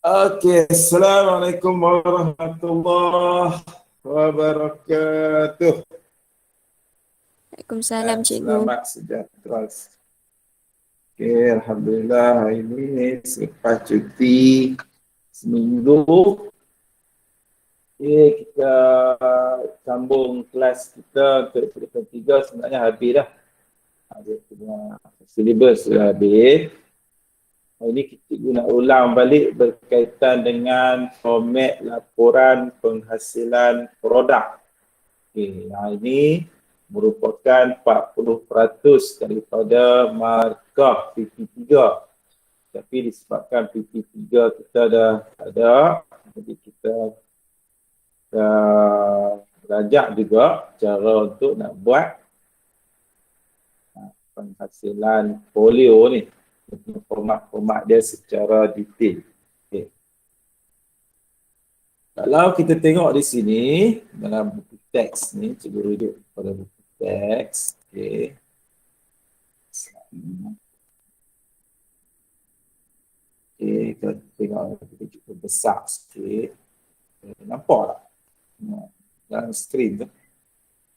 Okey, Assalamualaikum warahmatullahi wabarakatuh. Waalaikumsalam, cikgu. Selamat sejahtera. Okey, Alhamdulillah hari ini selepas cuti seminggu, kita sambung kelas kita untuk peringkat 3 sebenarnya habis dah. Dia punya syllabus sudah habis. Hari ini kita nak ulang balik berkaitan dengan format laporan penghasilan produk. Okay, yang ini merupakan 40% daripada markah PP3. Tapi disebabkan PP3 kita dah ada, jadi kita belajar juga cara untuk nak buat penghasilan folio ni. Format-format dia secara detail. Okay. Kalau kita tengok di sini dalam buku teks ni, cikgu rujuk pada buku teks. Okay. Okay, kita tengok kita cukup besar sikit. Okay. Nampak tak? Dalam skrin tu.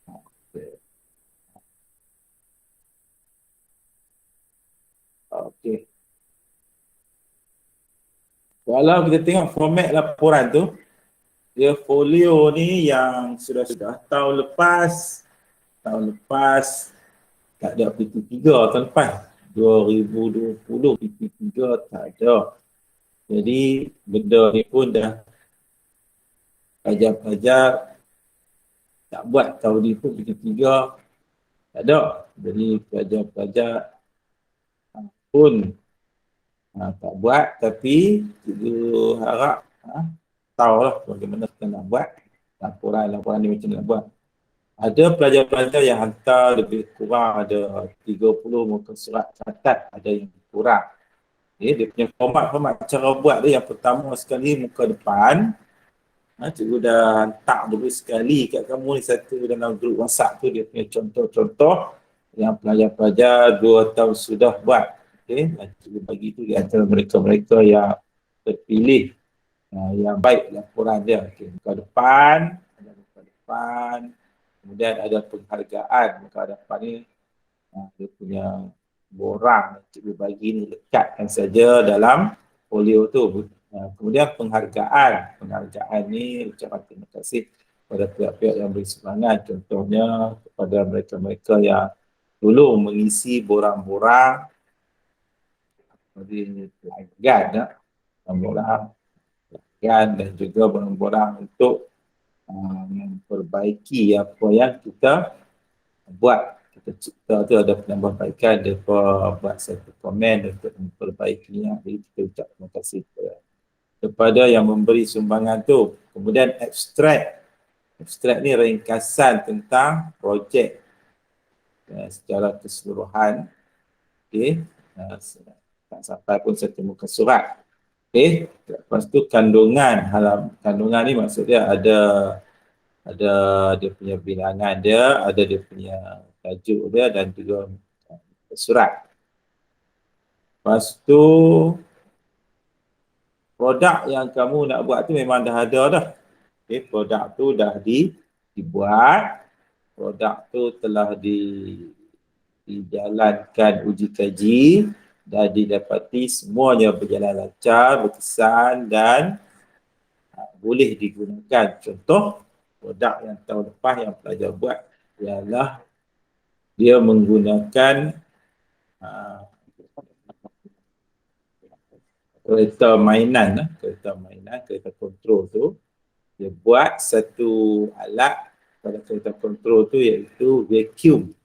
Okay. Okay. Kalau kita tengok format laporan tu, dia folio ni yang sudah-sudah tahun lepas tak ada PT3 tahun lepas 2020 PT3 tak ada. Jadi benda ni pun dah pelajar-pelajar tak buat tahun ni pun PT3 tak ada. Jadi pelajar-pelajar pun tak buat, tapi cikgu harap tahulah bagaimana kita nak buat laporan ni macam nak buat. Ada pelajar-pelajar yang hantar lebih kurang ada 30 muka surat catat, ada yang kurang. Okay, dia punya format cara buat dia, yang pertama sekali muka depan. Cikgu dah hantar dulu sekali kat kamu ni satu dalam grup WhatsApp tu, dia punya contoh-contoh yang pelajar-pelajar 2 tahun sudah buat. Okay, cikgu bagi tu di antara mereka-mereka yang terpilih yang baik laporan dia. Okay, muka depan, kemudian ada penghargaan. Muka depan ni dia punya borang cikgu bagi ni, lekatkan saja dalam folio tu. Kemudian penghargaan ni ucapan terima kasih kepada pihak-pihak yang beri sumbangan, contohnya kepada mereka-mereka yang dulu mengisi borang-borang seperti pelanggan, dan juga borang-borang untuk memperbaiki apa yang kita buat. Kita cipta tu ada penambahbaikan, dia buat satu komen untuk memperbaikinya. Jadi kita ucap terima kasih kepada yang memberi sumbangan tu. Kemudian abstrak ni ringkasan tentang projek secara keseluruhan. Okay. Tak sampai pun satu muka surat. Okay. Lepas tu kandungan ni maksudnya ada dia punya bilangan dia, ada dia punya tajuk dia dan juga surat. Lepas tu produk yang kamu nak buat tu memang dah ada dah. Okay, produk tu dah dibuat, produk tu telah dijalankan uji kaji, dah didapati semuanya berjalan lancar, berkesan dan boleh digunakan. Contoh produk yang tahun lepas yang pelajar buat ialah dia menggunakan kereta mainan, kereta kontrol tu. Dia buat satu alat pada kereta kontrol tu, iaitu vacuum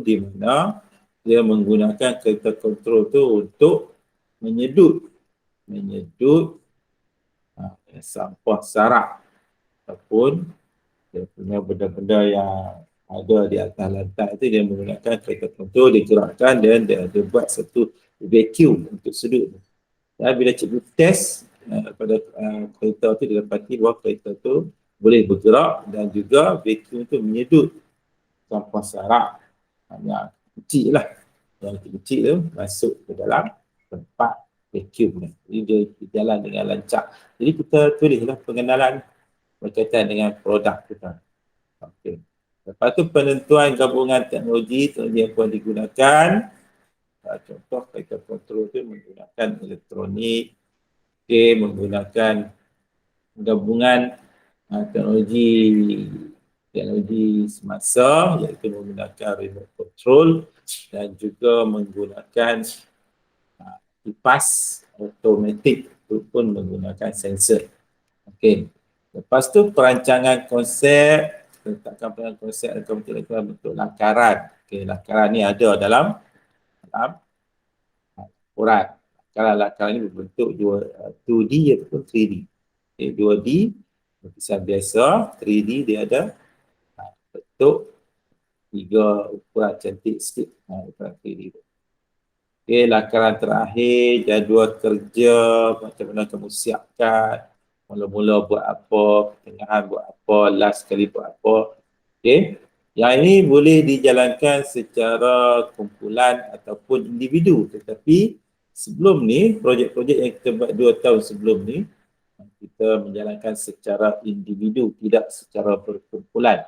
di mana dia menggunakan kereta kontrol tu untuk menyedut sampah sarap ataupun dia punya benda-benda yang ada di atas lantai tu, dia menggunakan kereta kontrol, digerakkan dan dia buat satu vacuum untuk sedut. Dan bila cikgu test pada kereta tu, didapati bahawa kereta tu boleh bergerak dan juga vacuum tu menyedut sampah sarap yang kecil lah. Yang kecil tu masuk ke dalam tempat vacuum ni. Jadi dia jalan dengan lancar. Jadi kita tulislah pengenalan berkaitan dengan produk kita. Okey. Lepas tu penentuan gabungan teknologi yang boleh digunakan. Contoh kita kontrol tu menggunakan elektronik, menggunakan gabungan teknologi semasa, iaitu menggunakan remote control dan juga menggunakan kipas automatik ataupun menggunakan sensor. Okey. Lepas tu perancangan konsep, letakkan perancangan konsep dalam bentuk lakaran. Okey, lakaran ni ada dalam laporan. Lakaran ni berbentuk 2D ataupun 3D. Okay, 2D lukisan biasa, 3D dia ada bentuk 3 ukuran cantik sikit. Ukuran 3D tu. Okay, lakaran terakhir, jadual kerja, macam mana kamu siapkan, mula-mula buat apa, pertengahan buat apa, last sekali buat apa. Okay. Yang ini boleh dijalankan secara kumpulan ataupun individu. Tetapi sebelum ni, projek-projek yang kita buat 2 tahun sebelum ni, kita menjalankan secara individu, tidak secara berkumpulan.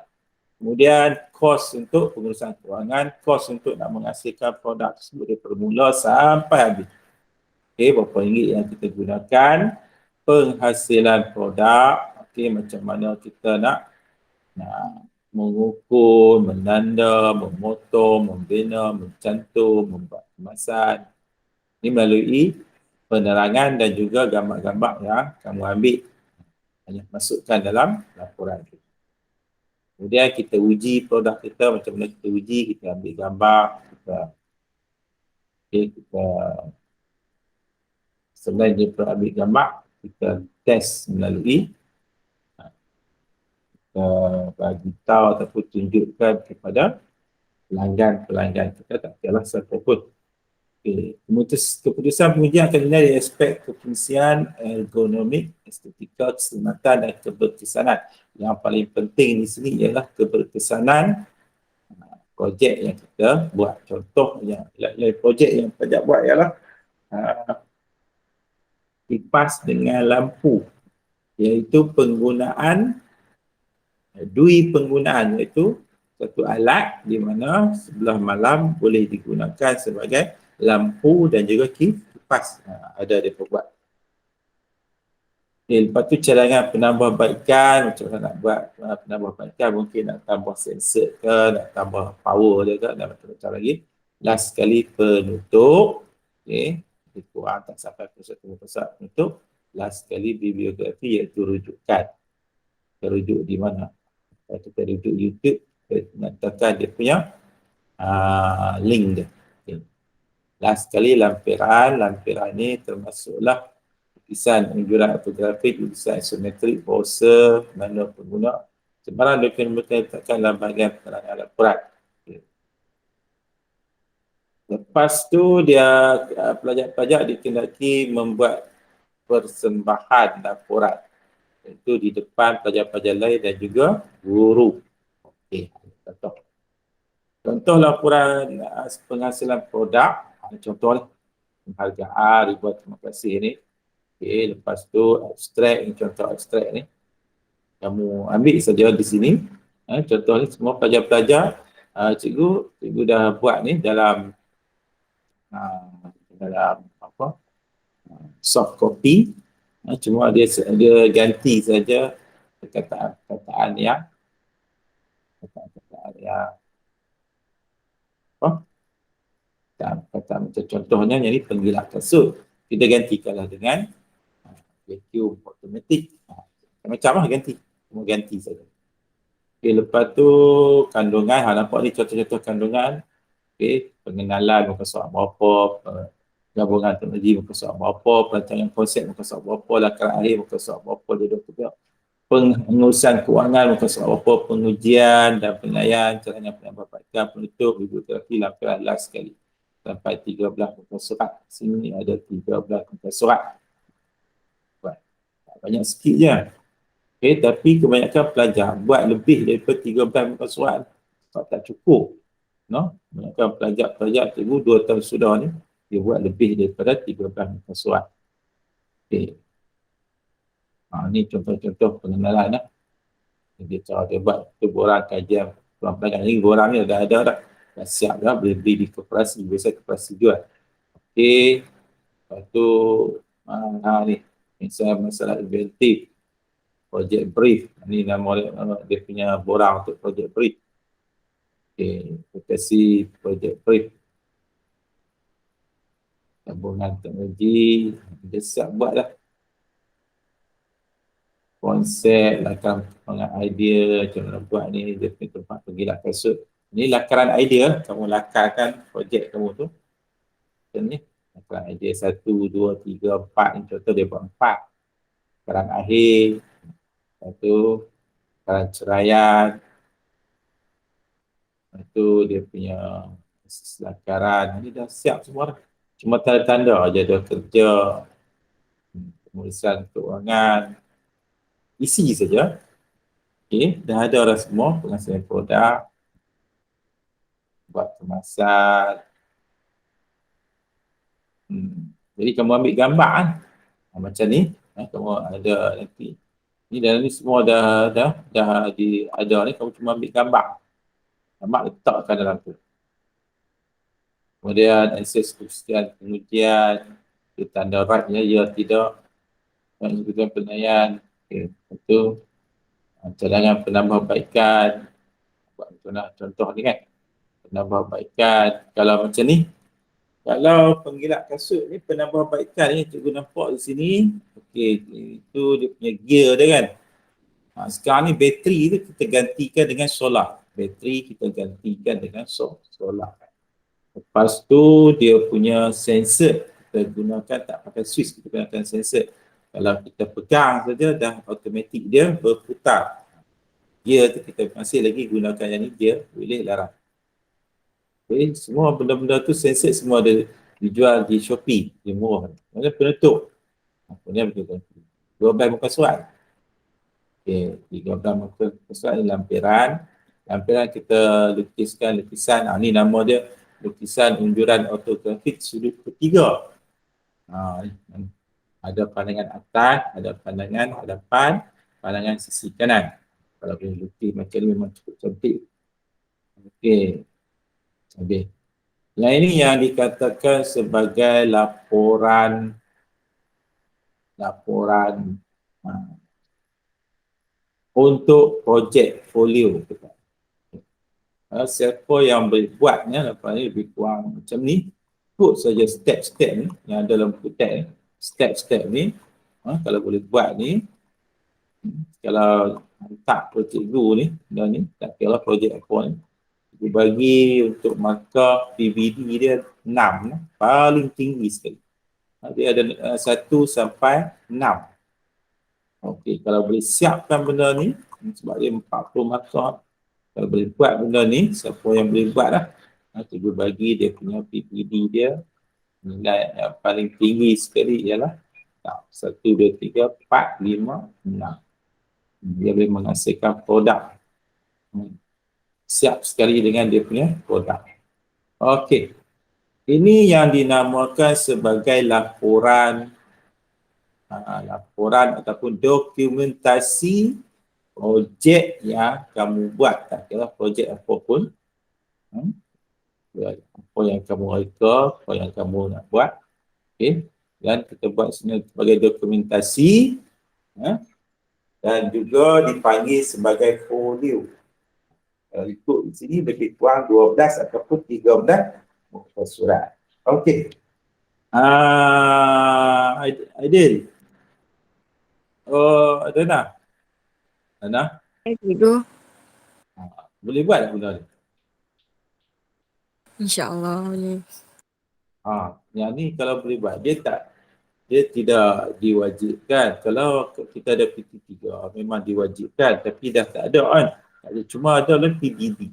Kemudian kos untuk pengurusan kewangan, kos untuk nak menghasilkan produk tersebut dari permula sampai habis. Okey, berapa ringgit yang kita gunakan, penghasilan produk, okey, macam mana kita nak mengukur, menanda, memotong, membina, mencantum, membuat kemasan. Ini melalui penerangan dan juga gambar-gambar yang kamu ambil, hanya masukkan dalam laporan itu. Kemudian kita uji produk kita, macam mana kita uji, kita ambil gambar, kita selain daripada ambil gambar, kita test melalui bagi tahu ataupun tunjukkan kepada pelanggan kita, tak kira siapa pun. Okay. Keputusan pengujian akan dinilai dari aspek kefungsian, ergonomik, estetika, keselamatan dan keberkesanan. Yang paling penting di sini ialah keberkesanan projek yang kita buat. Contoh yang projek yang pajak buat ialah kipas dengan lampu, iaitu penggunaan iaitu satu alat di mana sebelah malam boleh digunakan sebagai lampu dan juga kipas. Ada dia buat. Okay, lepas tu cadangan penambahbaikan, macam mana nak buat penambahbaikan, mungkin nak tambah sensor ke, nak tambah power dia ke, dan macam-macam lagi. Last sekali penutup. Okay. Kurang tak sampai pusat penutup. Last sekali bibliografi, iaitu rujukan. Kita rujuk di mana? Kita rujuk YouTube, kita nyatakan dia punya link dia. Okay. Last sekali lampiran ni termasuklah lukisan anjuran ortografik, lukisan isometrik, browser, manual pengguna, sebarang dokumen diletakkan dalam bahagian penerangan laporan. Okay. Lepas tu dia pelajar-pelajar dikendaki membuat persembahan laporan, iaitu di depan pelajar-pelajar lain dan juga guru. Okey, contoh laporan penghasilan produk, contoh penghargaan, ribuan terima kasih ni. Okey, lepas tu abstrak, contoh abstrak ni kamu ambil saja di sini. Contoh ni semua pelajar-pelajar cikgu dah buat ni dalam apa, soft copy. Cuma dia ganti saja perkataan yang kata macam contohnya yang ni penggilah kasut, kita gantikanlah dengan vacuum automatik. Macam lah ganti saja. Okay, lepas tu kandungan, nampak ni contoh-contoh kandungan. Okay, pengenalan muka surat berapa, gabungan teknologi muka surat berapa, perancangan konsep muka surat berapa, lakaran akhir muka surat berapa, dia juga pengurusan kewangan muka surat berapa, pengujian dan penilaian, caranya penambahbaikan, penutup, bibliografi, lampiran last sekali. Sampai 13 muka surat. Sini ada 13 muka surat. Banyak sikit je. Okay, tapi kebanyakan pelajar buat lebih daripada 13 muka surat. Sebab tak cukup. No? Kebanyakan pelajar cikgu 2 tahun sudah ni dia buat lebih daripada 13 muka surat. Okey. Ni contoh-contoh pengenalan lah. Jadi cara dia buat tu borang kajian pelan-pelan ni, borang ni dah ada dah. Dah siap dah, boleh beli di koperasi, biasa koperasi jual. Okey. Lepas tu ni misalnya masalah inventif, project brief. Ni nama dia punya borang untuk project brief. Okey, aplikasi project brief. Gabungan teknologi, dia siap buat lah. Konsep, lakaran pengembangan idea, macam mana buat ni, dia punya tempat penggilat kasut. Ni lakaran idea, kamu lakarkan projek kamu tu. Macam ni, lakaran idea 1, 2, 3, 4, ni contoh dia buat 4. Lakaran akhir, satu, lakaran ceraian, itu dia punya lakaran, ni dah siap semua dah. Cuma tanda-tanda aja dia kerja, penulisan keuangan, isi saja. Okey, dah ada dah semua penghasilan produk, buat kemasan. Jadi kamu ambil gambar kan, macam ni, kamu ada nanti. Ni dah ni semua dah ada ni, kamu cuma ambil gambar. Gambar letakkan dalam tu. Kemudian akses keputusan pengujian, tanda rightnya ya tidak, dan juga penilaian. Okey, itu cadangan penambahbaikan. Buat contoh ni kan, penambahbaikan. Kalau macam ni, kalau penggilat kasut ni penambahbaikan ni cikgu nampak di sini. Okey, itu dia punya gear dia kan. Sekarang ni bateri tu kita gantikan dengan solar. Bateri kita gantikan dengan solar. Lepas tu dia punya sensor kita gunakan, tak pakai switch, kita gunakan sensor. Kalau kita pegang saja dah automatik dia berputar. Gear tu kita masih lagi gunakan yang ni, gear boleh larang. Okay, semua benda-benda tu sensor semua ada dijual di Shopee, dia murah. Mana penutup? Punya betul. 12 muka surat. Okey, 13 muka surat ni lampiran. Lampiran kita lukiskan lukisan. Ni nama dia lukisan unjuran ortografik sudut ketiga. Ada pandangan atas, ada pandangan hadapan, pandangan sisi kanan. Kalau boleh lukis macam ni memang cukup cantik. Okey. Okey. Yang ini yang dikatakan sebagai laporan untuk projek folio. Siapa yang boleh buatnya, laporan ini lebih kurang macam ni. Put saja step-step ni yang ada dalam buku teks ni. Step-step ni, kalau boleh buat ni, kalau hantar ke cikgu ni, dan ni, tak kira projek apa ni, dia bagi untuk markah PBD dia 6, paling tinggi sekali. Dia ada 1 sampai 6. Okey, kalau boleh siapkan benda ni, sebab dia 40 markah, kalau boleh buat benda ni, siapa yang boleh buat lah, cikgu bagi dia punya PPD dia, nilai yang paling tinggi sekali ialah 1, 2, 3, 4, 5, 6. Dia boleh menghasilkan produk. Siap sekali dengan dia punya produk. Okey. Ini yang dinamakan sebagai laporan ataupun dokumentasi projek yang kamu buat. Tak kira projek apapun. Apa yang kamu reka, apa yang kamu nak buat. Okay. Dan kita buat sebagai dokumentasi. Dan juga dipanggil sebagai folio. Kalau ikut di sini lebih kurang 12 ataupun 13 muka surat. Okey. Aidil. Dana. Cikgu. Boleh buat tak benda ni? InsyaAllah boleh. Yang ni kalau boleh buat, dia tidak diwajibkan. Kalau kita ada PT3 memang diwajibkan, tapi dah tak ada kan. Cuma ada dalam PBD.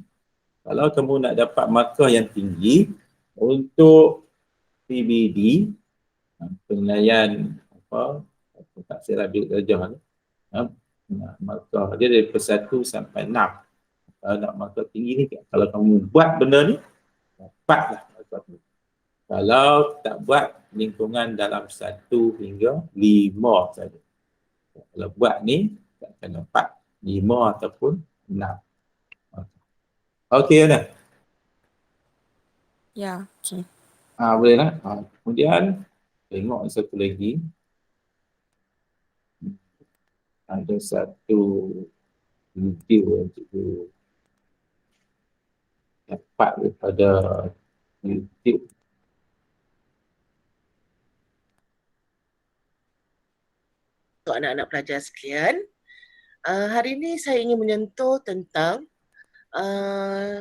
Kalau kamu nak dapat markah yang tinggi untuk PBD, penilaian tak saya ambil darjah ni, markah dia dari 1 sampai 6. Kalau nak markah tinggi ni, kalau kamu buat benda ni, dapatlah markah tu. Kalau tak buat lingkungan dalam 1 hingga 5 saja. Kalau buat ni, tak akan dapat 5 ataupun 6. Okey dah. Ya, okey. Boleh lah. Kemudian tengok satu lagi. Ada satu video yang cikgu dapat daripada YouTube. Untuk anak-anak pelajar sekalian, hari ini saya ingin menyentuh tentang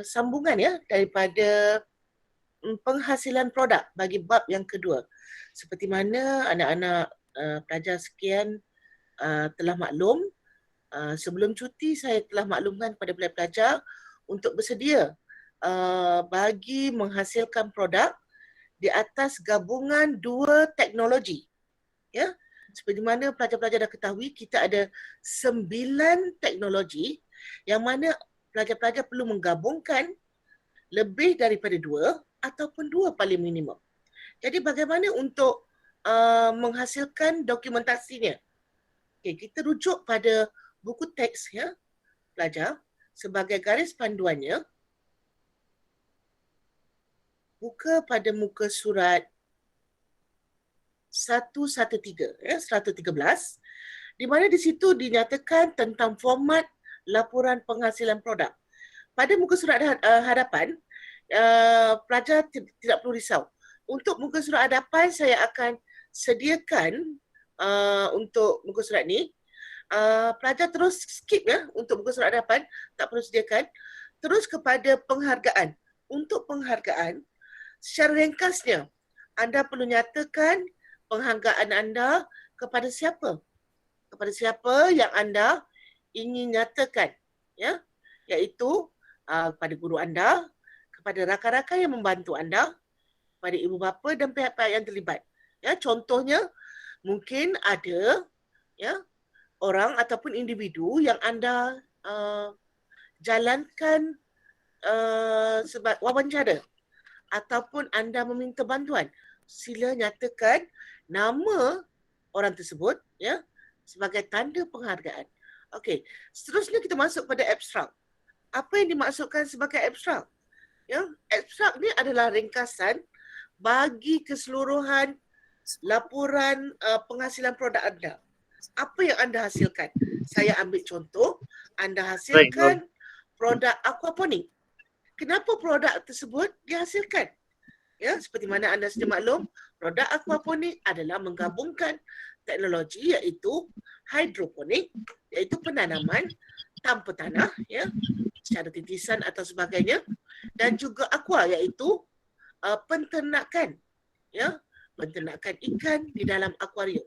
sambungan ya daripada penghasilan produk bagi bab yang kedua. Seperti mana anak-anak pelajar sekian telah maklum, sebelum cuti saya telah maklumkan kepada pelajar untuk bersedia bagi menghasilkan produk di atas gabungan 2 teknologi. Ya, seperti mana pelajar-pelajar dah ketahui, kita ada 9 teknologi yang mana pelajar-pelajar perlu menggabungkan lebih daripada 2 ataupun 2 paling minimum. Jadi bagaimana untuk menghasilkan dokumentasinya? Okay, kita rujuk pada buku teks ya, pelajar, sebagai garis panduannya. Buka pada muka surat 113, 113, di mana di situ dinyatakan tentang format laporan penghasilan produk. Pada muka surat hadapan, pelajar tidak perlu risau. Untuk muka surat hadapan, saya akan sediakan untuk muka surat ni. Pelajar terus skip ya untuk muka surat hadapan, tak perlu sediakan. Terus kepada penghargaan. Untuk penghargaan, secara ringkasnya, anda perlu nyatakan penghargaan anda kepada siapa? Kepada siapa yang anda ingin nyatakan, ya? Iaitu kepada guru anda, kepada rakan-rakan yang membantu anda, kepada ibu bapa dan pihak-pihak yang terlibat. Ya, contohnya mungkin ada ya orang ataupun individu yang anda jalankan sebab wawancara ataupun anda meminta bantuan, sila nyatakan nama orang tersebut ya sebagai tanda penghargaan. Okey, seterusnya kita masuk pada abstrak. Apa yang dimaksudkan sebagai abstrak? Ya, abstrak ni adalah ringkasan bagi keseluruhan laporan penghasilan produk anda. Apa yang anda hasilkan? Saya ambil contoh, anda hasilkan produk aquaponik. Kenapa produk tersebut dihasilkan? Ya, seperti mana anda sudah maklum, produk aquaponik adalah menggabungkan teknologi iaitu hidroponik, iaitu penanaman tanpa tanah ya, secara titisan atau sebagainya, dan juga aqua iaitu penternakan ya, penternakan ikan di dalam akuarium.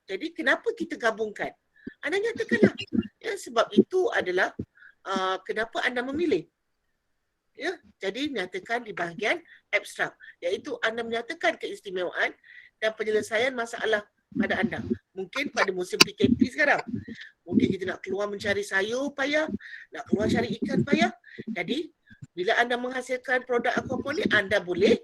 Jadi kenapa kita gabungkan? Anda nyatakanlah. Ya, sebab itu adalah kenapa anda memilih. Ya, jadi nyatakan di bahagian abstrak, iaitu anda menyatakan keistimewaan dan penyelesaian masalah pada anda. Mungkin pada musim PKP sekarang, mungkin kita nak keluar mencari sayur payah, nak keluar cari ikan payah. Jadi bila anda menghasilkan produk aquaponik, anda boleh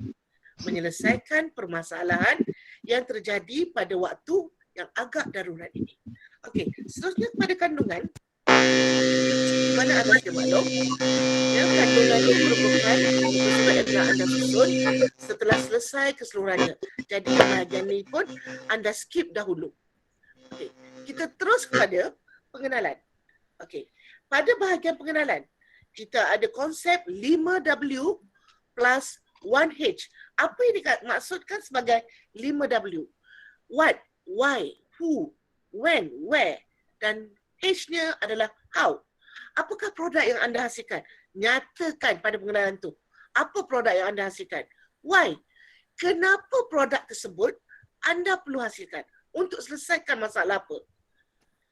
menyelesaikan permasalahan yang terjadi pada waktu yang agak darurat ini. Okey, seterusnya kepada kandungan. Di mana anda sudah maklum, ya, kandungan ini merupakan muka surat yang telah anda susun setelah selesai keseluruhannya. Jadi bahagian ini pun anda skip dahulu. Okey, kita terus kepada pengenalan. Okey, pada bahagian pengenalan, kita ada konsep 5W plus 1H. Apa yang dimaksudkan sebagai 5W? What, why, who, when, where, dan H-nya adalah how. Apakah produk yang anda hasilkan? Nyatakan pada pengenalan tu. Apa produk yang anda hasilkan? Why? Kenapa produk tersebut anda perlu hasilkan? Untuk selesaikan masalah apa?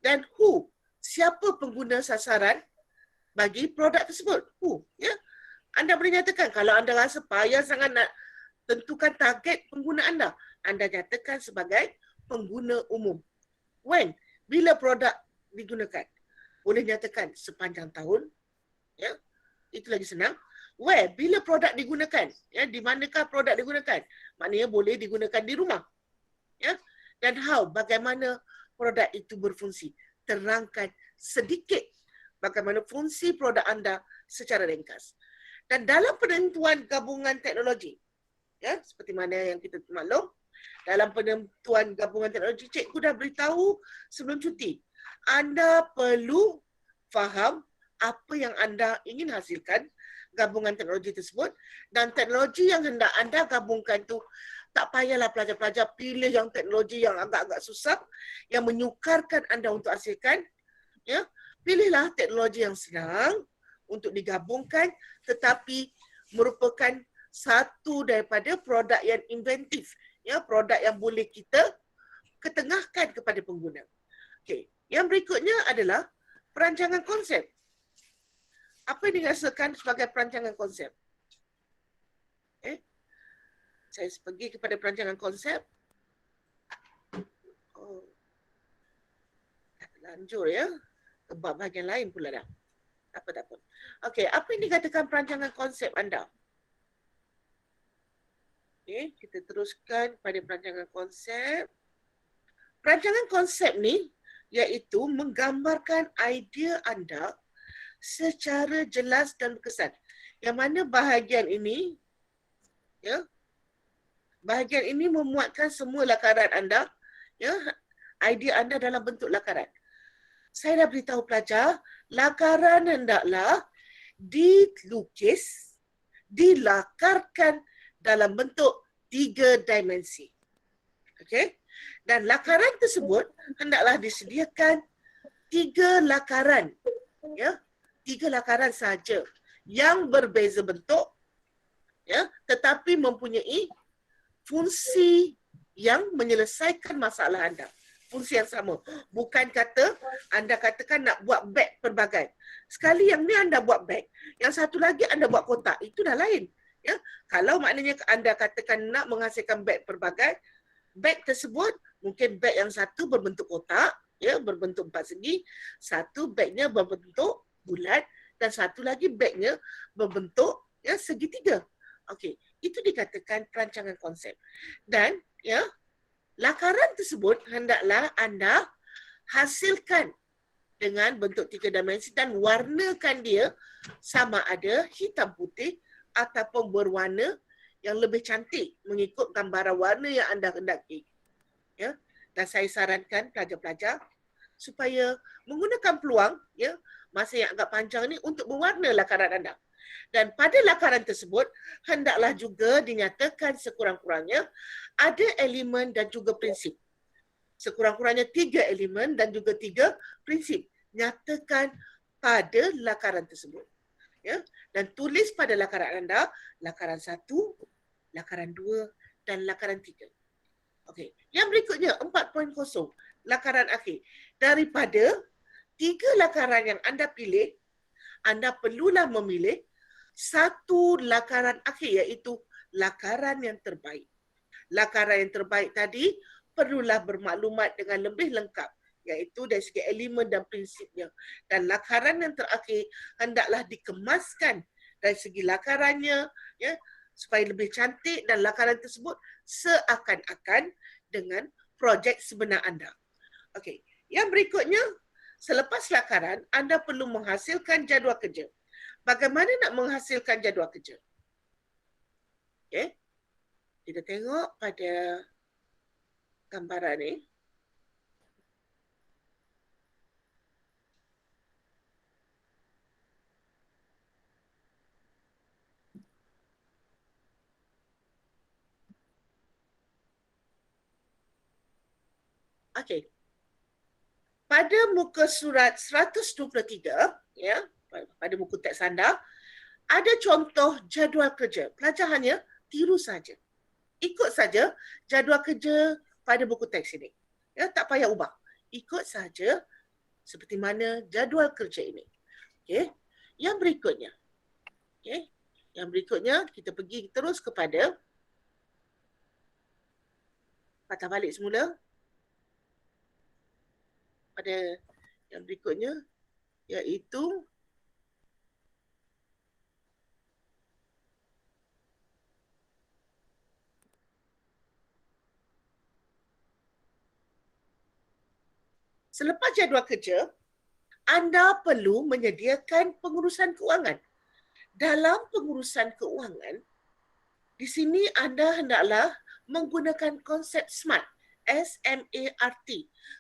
Dan who? Siapa pengguna sasaran bagi produk tersebut? Who? Ya? Anda boleh nyatakan kalau anda rasa payah sangat nak tentukan target pengguna anda nyatakan sebagai pengguna umum. When? Bila produk digunakan? Boleh nyatakan sepanjang tahun. Ya? Itu lagi senang. Where? Bila produk digunakan. Ya, di manakah produk digunakan? Maknanya boleh digunakan di rumah. Ya. Dan how? Bagaimana produk itu berfungsi. Terangkan sedikit bagaimana fungsi produk anda secara ringkas. Dan dalam penentuan gabungan teknologi, ya, seperti mana yang kita maklum, dalam penentuan gabungan teknologi, cikgu dah beritahu sebelum cuti. Anda perlu faham apa yang anda ingin hasilkan gabungan teknologi tersebut, dan teknologi yang hendak anda gabungkan tu tak payahlah pelajar-pelajar pilih yang teknologi yang agak-agak susah, yang menyukarkan anda untuk hasilkan. Ya, pilihlah teknologi yang senang untuk digabungkan, tetapi merupakan satu daripada produk yang inventif, ya, produk yang boleh kita ketengahkan kepada pengguna. Okey, yang berikutnya adalah perancangan konsep. Apa yang dirasakan sebagai perancangan konsep? Saya pergi kepada perancangan konsep. Oh, lanjut ya. Ke bab bahagian lain pula dah. Tak apa. Okey, apa yang dikatakan perancangan konsep anda? Okey, kita teruskan pada perancangan konsep. Perancangan konsep ni iaitu menggambarkan idea anda secara jelas dan berkesan. Yang mana bahagian ini, ya, bahagian ini memuatkan semua lakaran anda, ya, idea anda dalam bentuk lakaran. Saya dah beritahu pelajar, lakaran hendaklah dilukis, dilakarkan dalam bentuk 3 dimensi. Okey? Dan lakaran tersebut hendaklah disediakan 3 lakaran. Ya, 3 lakaran saja yang berbeza bentuk, ya, tetapi mempunyai fungsi yang menyelesaikan masalah anda. Fungsi yang sama. Bukan kata anda katakan nak buat beg pelbagai. Sekali yang ni anda buat beg, yang satu lagi anda buat kotak, itu dah lain. Ya, kalau maknanya anda katakan nak menghasilkan beg pelbagai, beg tersebut mungkin beg yang satu berbentuk kotak, ya, berbentuk 4 segi, satu bagnya berbentuk bulat, dan satu lagi bagnya berbentuk, ya, segitiga. Okey, itu dikatakan perancangan konsep. Dan, ya, lakaran tersebut hendaklah anda hasilkan dengan bentuk 3 dimensi dan warnakan dia sama ada hitam putih ataupun berwarna yang lebih cantik mengikut gambaran warna yang anda hendaki. Ya, dan saya sarankan pelajar-pelajar supaya menggunakan peluang, ya, masa yang agak panjang ni untuk mewarna lakaran anda. Dan pada lakaran tersebut hendaklah juga dinyatakan sekurang-kurangnya ada elemen dan juga prinsip. Sekurang-kurangnya 3 elemen dan juga 3 prinsip. Nyatakan pada lakaran tersebut. Ya, dan tulis pada lakaran anda lakaran 1, lakaran 2 dan lakaran 3. Okey, yang berikutnya 4.0, lakaran akhir. Daripada 3 lakaran yang anda pilih, anda perlulah memilih satu lakaran akhir, iaitu lakaran yang terbaik. Lakaran yang terbaik tadi perlulah bermaklumat dengan lebih lengkap, iaitu dari segi elemen dan prinsipnya. Dan lakaran yang terakhir hendaklah dikemaskan dari segi lakarannya, ya, supaya lebih cantik, dan lakaran tersebut seakan-akan dengan projek sebenar anda. Okey, yang berikutnya, selepas lakaran, anda perlu menghasilkan jadual kerja. Bagaimana nak menghasilkan jadual kerja? Okey, kita tengok pada gambaran ni. Okey. Pada muka surat 123, ya, pada muka teks anda, ada contoh jadual kerja. Pelajar hanya tiru saja. Ikut saja jadual kerja pada buku teks ini. Ya, tak payah ubah. Ikut saja seperti mana jadual kerja ini. Okey. Yang berikutnya. Okey. Yang berikutnya kita pergi terus kepada patah balik semula. Pada yang berikutnya iaitu Selepas jadual kerja, anda perlu menyediakan pengurusan keuangan. Dalam pengurusan keuangan, di sini anda hendaklah menggunakan konsep SMART. SMART.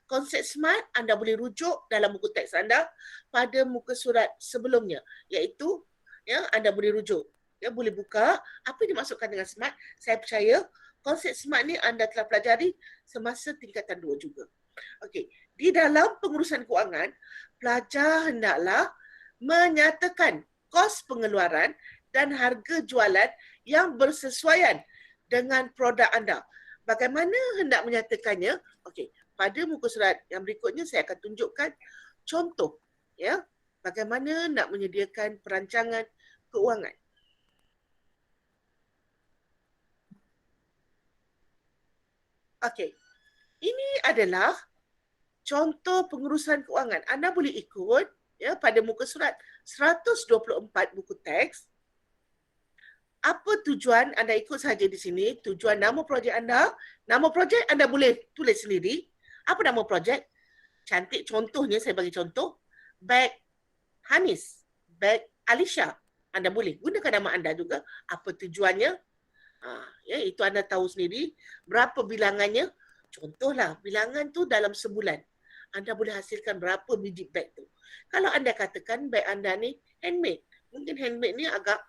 Konsep SMART anda boleh rujuk dalam buku teks anda pada muka surat sebelumnya, iaitu anda boleh rujuk. Boleh buka apa yang dimaksudkan dengan SMART. Saya percaya konsep SMART ni anda telah pelajari semasa tingkatan 2 juga. Okey, di dalam pengurusan keuangan, pelajar hendaklah menyatakan kos pengeluaran dan harga jualan yang bersesuaian dengan produk anda. Bagaimana hendak menyatakannya? Okey, pada muka surat yang berikutnya saya akan tunjukkan contoh bagaimana nak menyediakan perancangan keuangan. Okey, ini adalah contoh pengurusan keuangan. Anda boleh ikut pada muka surat 124 buku teks. Apa tujuan anda ikut saja di sini? Tujuan nama projek anda. Nama projek anda boleh tulis sendiri. Apa nama projek? Cantik contohnya, saya bagi contoh. Beg Hanis. Beg Alisha. Anda boleh gunakan nama anda juga. Apa tujuannya? Itu anda tahu sendiri. Berapa bilangannya? Contohlah, bilangan tu dalam sebulan. Anda boleh hasilkan berapa biji beg tu. Kalau anda katakan beg anda ni handmade. Mungkin handmade ni agak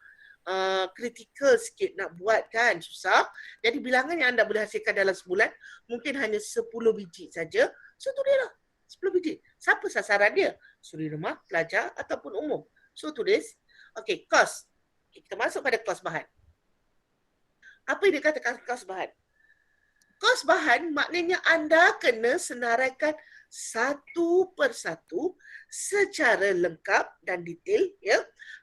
kritikal sikit nak buat kan, susah. Jadi bilangan yang anda boleh hasilkan dalam sebulan mungkin hanya 10 biji saja. So tulislah 10 biji. Siapa sasaran dia? Suri rumah, pelajar ataupun umum. So tulis. Okey, kos. Kita masuk pada kos bahan. Apa yang dikatakan kos bahan? Kos bahan maknanya anda kena senaraikan satu persatu secara lengkap dan detail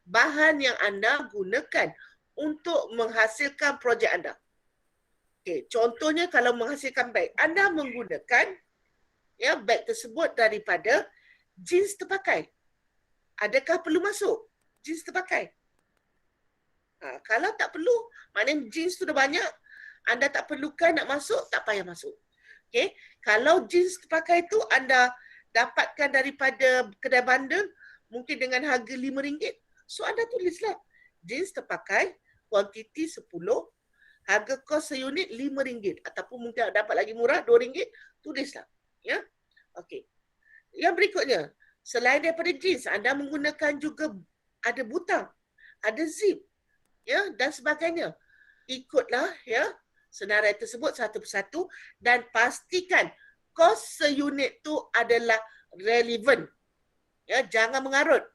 bahan yang anda gunakan untuk menghasilkan projek anda. Okey, contohnya kalau menghasilkan beg, anda menggunakan beg tersebut daripada jeans terpakai. Adakah perlu masuk jeans terpakai? Kalau tak perlu, maknanya jeans tu dah banyak, anda tak perlukan nak masuk, tak payah masuk. Okay? Kalau jeans terpakai tu anda dapatkan daripada kedai bandar, mungkin dengan harga RM5, so anda tulislah jeans terpakai, kuantiti 10, harga kos seunit RM5, ataupun mungkin dapat lagi murah RM2, tulislah. Okey. Yang berikutnya, selain daripada jeans, anda menggunakan juga ada butang, ada zip, dan sebagainya. Ikutlah senarai tersebut satu persatu dan pastikan kos seunit tu adalah relevan. Jangan mengarut.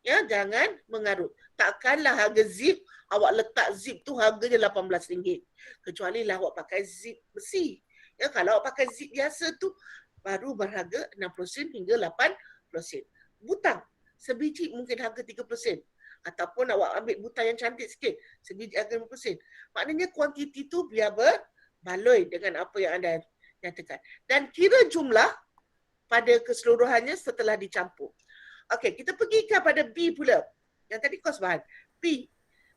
Jangan mengarut. Takkanlah harga zip, awak letak zip tu harganya RM18. Kecuali lah awak pakai zip besi. Kalau awak pakai zip biasa tu baru berharga RM60 hingga RM80. Butang sebiji mungkin harga RM30. Ataupun awak ambil butang yang cantik sikit, sebiji harga RM50. Maknanya kuantiti tu biar berbaloi dengan apa yang anda nyatakan. Dan kira jumlah pada keseluruhannya setelah dicampur. Okey, kita pergi kepada B pula. Yang tadi kos bahan. B,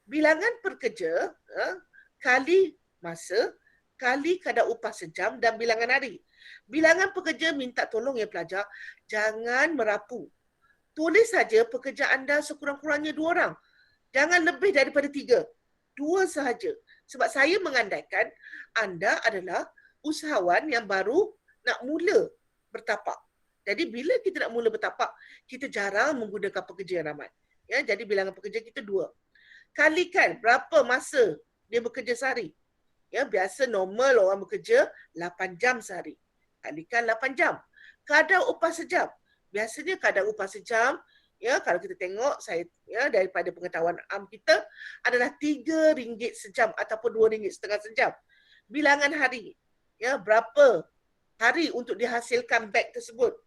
bilangan pekerja kali masa kali kadar upah sejam dan bilangan hari. Bilangan pekerja minta tolong pelajar, jangan merapu. Tulis saja pekerja anda sekurang-kurangnya 2 orang. Jangan lebih daripada 3. 2 sahaja. Sebab saya mengandaikan anda adalah usahawan yang baru nak mula bertapak. Jadi bila kita nak mula bertapak, kita jarang menggunakan pekerja yang ramai. Jadi bilangan pekerja kita 2. Kalikan berapa masa dia bekerja sehari. Biasa normal orang bekerja 8 jam sehari. Kalikan 8 jam. Kadar upah sejam. Biasanya kadar upah sejam, kalau kita tengok saya daripada pengetahuan am kita adalah RM3 sejam ataupun RM2.5 sejam. Bilangan hari, berapa hari untuk dihasilkan beg tersebut.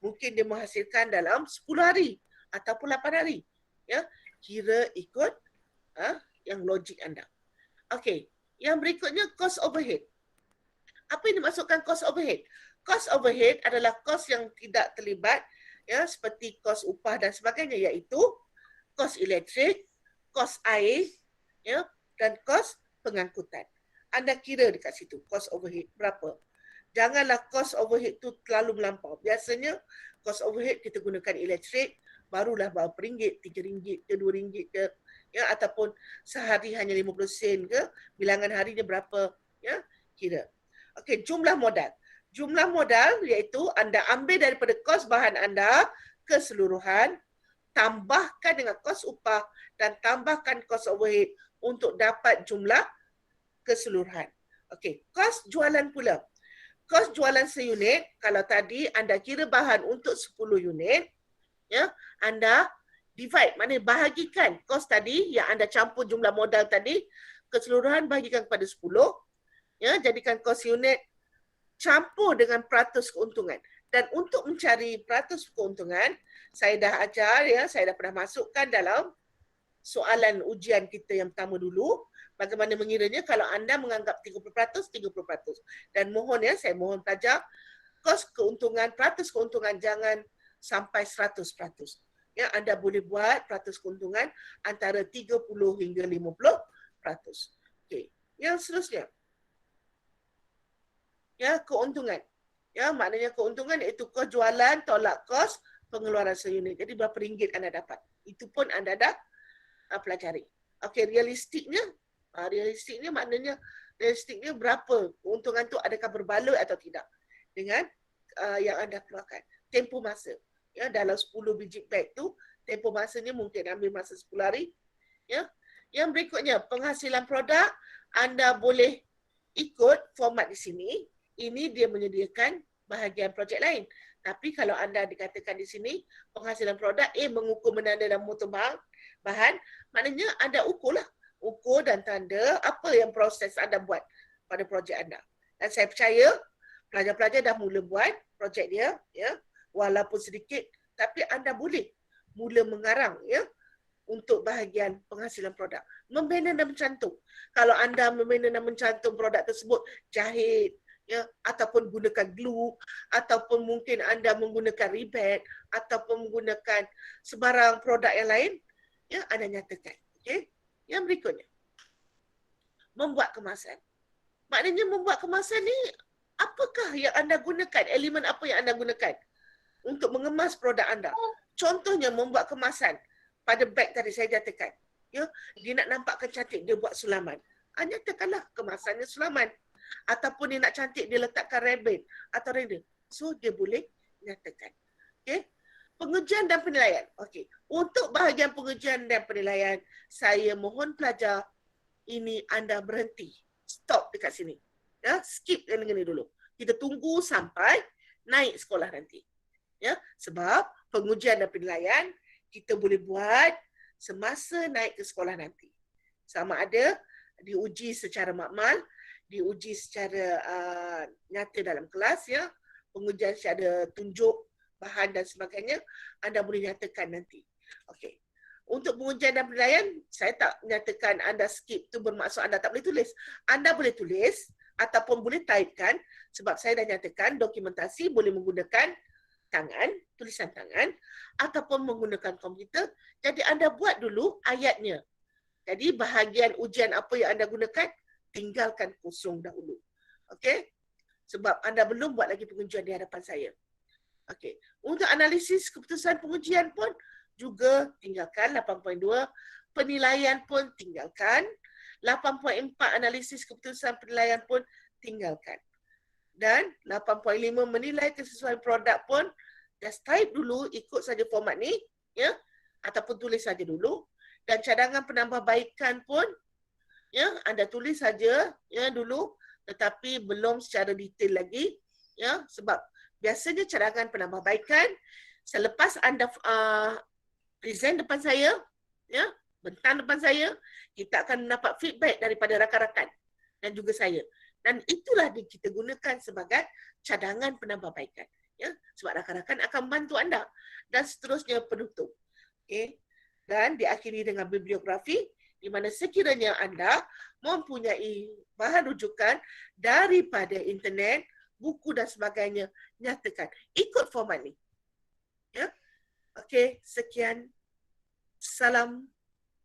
Mungkin dia menghasilkan dalam 10 hari ataupun 8 hari. Kira ikut yang logik anda. Okey, yang berikutnya cost overhead. Apa yang dimaksudkan cost overhead? Cost overhead adalah kos yang tidak terlibat seperti kos upah dan sebagainya, iaitu kos elektrik, kos air dan kos pengangkutan. Anda kira dekat situ cost overhead berapa. janganlah cost overhead tu terlalu melampau. Biasanya cost overhead kita gunakan elektrik, barulah berapa ringgit, RM3 ke RM2 ke, ya, ataupun sehari hanya 50 sen ke, bilangan harinya berapa, ya, kira. Okey, jumlah modal. Jumlah modal iaitu anda ambil daripada kos bahan anda keseluruhan, tambahkan dengan kos upah dan tambahkan kos overhead untuk dapat jumlah keseluruhan. Okey, kos jualan pula. Kos jualan seunit, kalau tadi anda kira bahan untuk 10 unit, ya, anda divide, maknanya bahagikan kos tadi yang anda campur jumlah modal tadi, keseluruhan bahagikan kepada 10, ya, jadikan kos unit campur dengan peratus keuntungan. Dan untuk mencari peratus keuntungan, saya dah ajar, ya, saya dah pernah masukkan dalam soalan ujian kita yang pertama dulu, bagaimana mengiranya kalau anda menganggap 30%, 30%. Dan mohon, ya, saya mohon pelajar, kos keuntungan, peratus keuntungan jangan sampai 100%. Ya, anda boleh buat peratus keuntungan antara 30 hingga 50%. Okey, yang seterusnya. Ya, keuntungan. Ya, maknanya keuntungan iaitu kos jualan tolak kos pengeluaran seunit. Jadi berapa ringgit anda dapat. Itu pun anda dah pelajari. Okey, realistiknya maknanya realistiknya berapa keuntungan tu, adakah berbaloi atau tidak dengan yang anda keluarkan. Tempoh masa. Ya, dalam 10 biji beg tu tempoh masanya mungkin ambil masa 10 hari. Ya. Yang berikutnya, penghasilan produk, anda boleh ikut format di sini. Ini dia menyediakan bahagian projek lain. Tapi kalau anda dikatakan di sini penghasilan produk mengukur, menanda dan mutu bahan, maknanya anda ukur dan tanda apa yang proses anda buat pada projek anda. Dan saya percaya pelajar-pelajar dah mula buat projek dia, ya, walaupun sedikit, tapi anda boleh mula mengarang, ya, untuk bahagian penghasilan produk. Membina dan mencantum. Kalau anda membina dan mencantum produk tersebut, jahit, ya, ataupun gunakan glue, ataupun mungkin anda menggunakan rebate, ataupun menggunakan sebarang produk yang lain, ya, anda nyatakan. Okey. Yang berikutnya, membuat kemasan. Maknanya membuat kemasan ni, apakah yang anda gunakan, elemen apa yang anda gunakan untuk mengemas produk anda. Contohnya membuat kemasan pada beg tadi saya nyatakan. Ya, dia nak nampakkan cantik, dia buat sulaman. Nyatakanlah kemasannya sulaman. Ataupun dia nak cantik, dia letakkan ribbon atau render. So, dia boleh nyatakan. Okay. Pengujian dan penilaian. Okay. Untuk bahagian pengujian dan penilaian, saya mohon pelajar ini anda berhenti. Stop dekat sini. Ya, skip yang ini dulu. Kita tunggu sampai naik sekolah nanti. Ya, sebab pengujian dan penilaian kita boleh buat semasa naik ke sekolah nanti. Sama ada diuji secara makmal, diuji secara nyata dalam kelas, ya, pengujian secara tunjuk bahan dan sebagainya, anda boleh nyatakan nanti. Okey. Untuk pengujian dan penilaian, saya tak nyatakan anda skip tu bermaksud anda tak boleh tulis. Anda boleh tulis ataupun boleh typekan, sebab saya dah nyatakan dokumentasi boleh menggunakan tangan, tulisan tangan, ataupun menggunakan komputer. Jadi anda buat dulu ayatnya. Jadi bahagian ujian apa yang anda gunakan, tinggalkan kosong dahulu. Okey? Sebab anda belum buat lagi pengujian di hadapan saya. Okey. Untuk analisis keputusan pengujian pun juga tinggalkan 8.2. Penilaian pun tinggalkan. 8.4 analisis keputusan penilaian pun tinggalkan. Dan 8.5 menilai kesesuaian produk pun just type dulu, ikut saja format ni, ya, ataupun tulis saja dulu. Dan cadangan penambahbaikan pun, ya, anda tulis saja, ya, dulu, tetapi belum secara detail lagi, ya, sebab biasanya cadangan penambahbaikan selepas anda present depan saya, ya, bentang depan saya, kita akan mendapat feedback daripada rakan-rakan dan juga saya. Dan itulah kita gunakan sebagai cadangan penambahbaikan, ya, sebab rakan-rakan akan membantu anda. Dan seterusnya penutup. Okey. Dan diakhiri dengan bibliografi, di mana sekiranya anda mempunyai bahan rujukan daripada internet, buku dan sebagainya, nyatakan. Ikut format ni. Ya. Okey, sekian. Salam,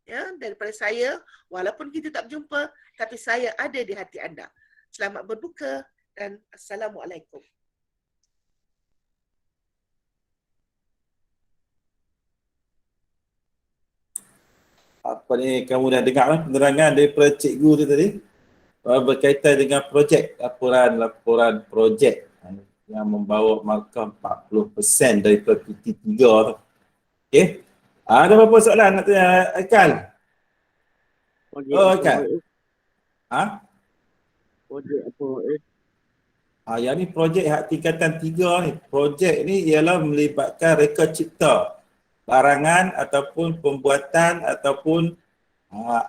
ya, daripada saya. Walaupun kita tak berjumpa, tapi saya ada di hati anda. Selamat berbuka. dan Assalamualaikum. Apa ni, kamu dah dengar kan penerangan daripada cikgu tu tadi? Berkaitan dengan projek, laporan projek yang membawa markah 40% daripada PT3 tu. Okey. Ada berapa soalan nak tanya Aikal? Projek Oh, apa? Aikal. Ha? Projek apa? Yang ni projek hak tingkatan 3 ni. Projek ni ialah melibatkan reka cipta barangan ataupun pembuatan ataupun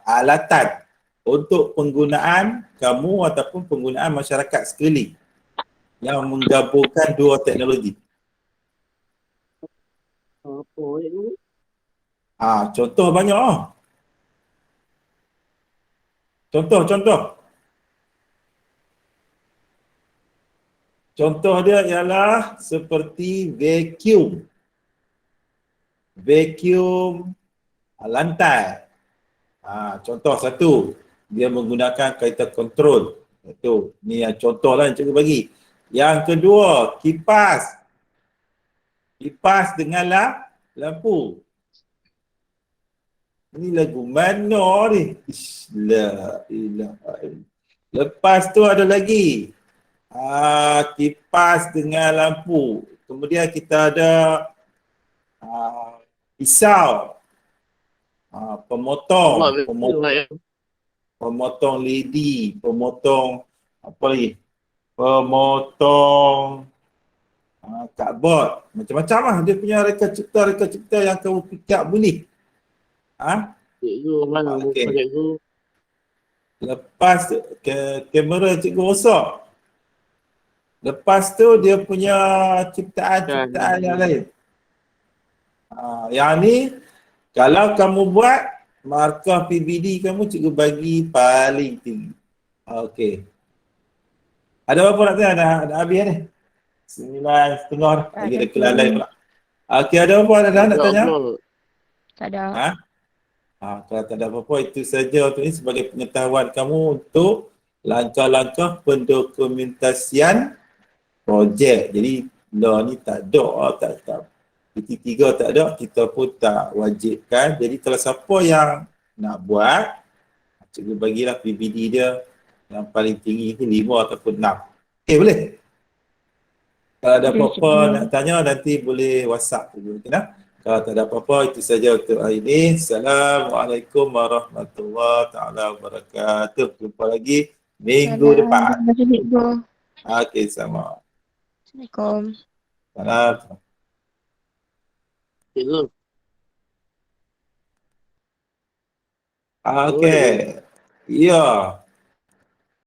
alatan untuk penggunaan kamu ataupun penggunaan masyarakat sekeliling yang menggabungkan dua teknologi. Apa itu? Contoh banyak. Contoh. Contoh dia ialah seperti vacuum. Vacuum lantai. Contoh satu, dia menggunakan kaitan kontrol. Itu, ni yang contoh lah yang cikgu bagi. Yang kedua, kipas. Kipas dengan lampu. Ini lagu mana ni? La ilaha illallah. Lepas tu ada lagi. Kipas dengan lampu. Kemudian kita ada pisau. Pemotong. Pemotong lidi. Pemotong apa lagi? Pemotong cardboard. Macam-macam lah. Dia punya reka cipta yang kamu fikir bunyi. Cikgu mana buka cikgu? Lepas tu, kamera cikgu rosak. Lepas tu dia punya ciptaan yang lain. Yang ni, kalau kamu buat, markah PBD kamu cikgu bagi paling tinggi. Okey. Ada apa nak tanya? Dah habis ni? 9:30 lagi dah kelalai pula. Okey, ada apa nak tanya? Tak ada. Kalau tak ada apa-apa, itu saja untuk ni sebagai pengetahuan kamu untuk langkah-langkah pendokumentasian projek. Jadi law ni tak ada, tak. PT3 tak ada, kita pun tak wajibkan. Jadi kalau siapa yang nak buat, cikgu bagilah PBD dia yang paling tinggi ni 5 ataupun 6. Okey, boleh? Kalau ada apa-apa nak tanya, nanti boleh WhatsApp dulu. Okay, nah? Kalau tak ada apa-apa, itu saja untuk hari ini. Assalamualaikum warahmatullahi taala wabarakatuh. Jumpa lagi minggu depan. Okey, sama. Assalamualaikum. Salam. Cikgu. Okey. Ya.